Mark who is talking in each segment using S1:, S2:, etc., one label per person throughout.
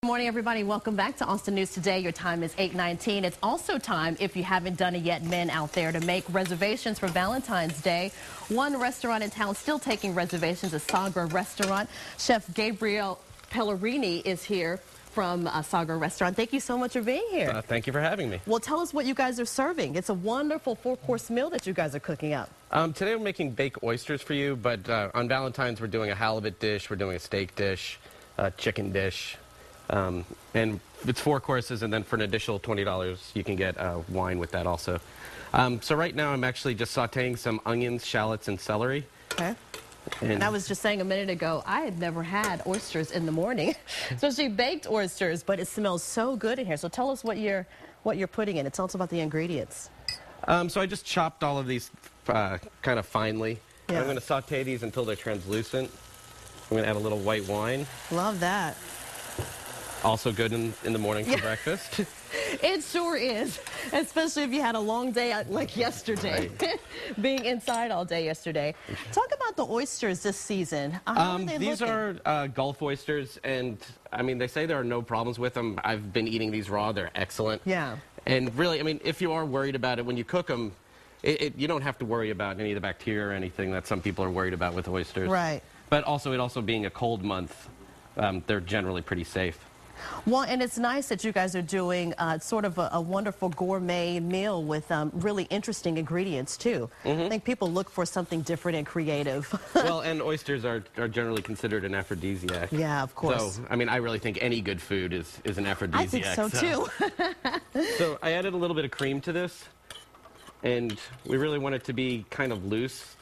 S1: Good morning, everybody. Welcome back to Austin News Today. Your time is 8:19. It's also time, if you haven't done it yet, men out there, to make reservations for Valentine's Day. One restaurant in town still taking reservations, a Sagra restaurant. Chef Gabriel Pellerini is here from Sagra Restaurant. Thank you so much for being here.
S2: Thank you for having me.
S1: Well, tell us what you guys are serving. It's a wonderful four-course meal that you guys are cooking up.
S2: Today we're making baked oysters for you, but on Valentine's we're doing a halibut dish, we're doing a steak dish, a chicken dish. And it's 4 courses, and then for an additional $20 you can get wine with that also. So right now I'm actually just sauteing some onions, shallots, and celery.
S1: Okay. And I was just saying a minute ago, I had never had oysters in the morning, especially baked oysters, but it smells so good in here. So tell us what you're putting in it. Tell us about the ingredients.
S2: So I just chopped all of these kind of finely.
S1: Yeah.
S2: I'm going to saute these until they're translucent. I'm going to add a little white wine.
S1: Love that.
S2: Also good in the morning for breakfast.
S1: It sure is, especially if you had a long day like yesterday, right. Being inside all day yesterday. Talk about the oysters this season.
S2: These are Gulf oysters, and I mean, they say there are no problems with them. I've been eating these raw. They're excellent.
S1: Yeah.
S2: And really, I mean, if you are worried about it when you cook them, you don't have to worry about any of the bacteria or anything that some people are worried about with oysters.
S1: Right.
S2: But also, it also being a cold month, they're generally pretty safe.
S1: Well, and it's nice that you guys are doing sort of a wonderful gourmet meal with really interesting ingredients, too. I think people look for something different and creative.
S2: Well, and oysters are generally considered an aphrodisiac.
S1: Yeah, of course.
S2: So, I mean, I really think any good food is an aphrodisiac.
S1: I think so, too.
S2: So I added a little bit of cream to this, and we really want it to be kind of loose.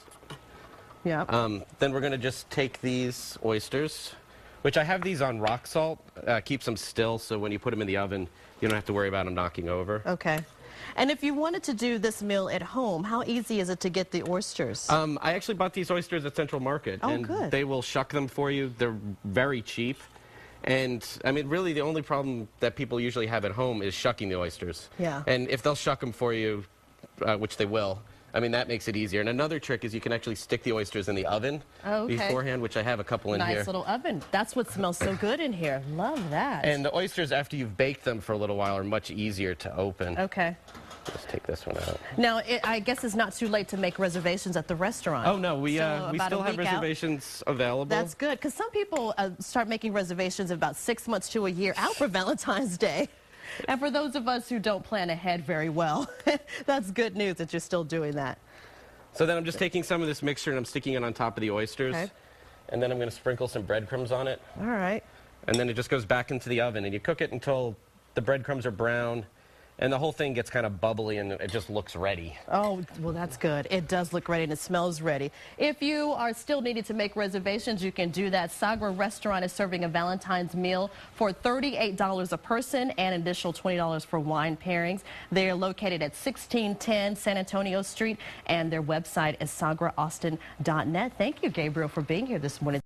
S1: Yeah.
S2: Then we're going to just take these oysters, which I have these on rock salt, keeps them still, so when you put them in the oven, you don't have to worry about them knocking over.
S1: Okay. And if you wanted to do this meal at home, how easy is it to get the oysters?
S2: I actually bought these oysters at Central Market, and
S1: good.
S2: They will shuck them for you. They're very cheap. And, I mean, really the only problem that people usually have at home is shucking the oysters.
S1: Yeah.
S2: And if they'll shuck them for you, which they will, I mean, that makes it easier. And another trick is you can actually stick the oysters in the oven beforehand, which I have a couple in here.
S1: Nice little oven. That's what smells so good in here. Love that.
S2: And the oysters, after you've baked them for a little while, are much easier to open.
S1: Okay.
S2: Let's take this one out.
S1: Now, I guess it's not too late to make reservations at the restaurant.
S2: Oh, no. We still have reservations available.
S1: That's good, because some people start making reservations about 6 months to a year out for Valentine's Day. And for those of us who don't plan ahead very well, that's good news that you're still doing that.
S2: So then I'm just taking some of this mixture and I'm sticking it on top of the oysters.
S1: Okay.
S2: And then I'm going to sprinkle some breadcrumbs on it.
S1: All right.
S2: And then it just goes back into the oven, and you cook it until the breadcrumbs are brown and the whole thing gets kind of bubbly and it just looks ready.
S1: Oh, well, that's good. It does look ready and it smells ready. If you are still needing to make reservations, you can do that. Sagra Restaurant is serving a Valentine's meal for $38 a person and an additional $20 for wine pairings. They are located at 1610 San Antonio Street, and their website is sagraaustin.net. Thank you, Gabriel, for being here this morning.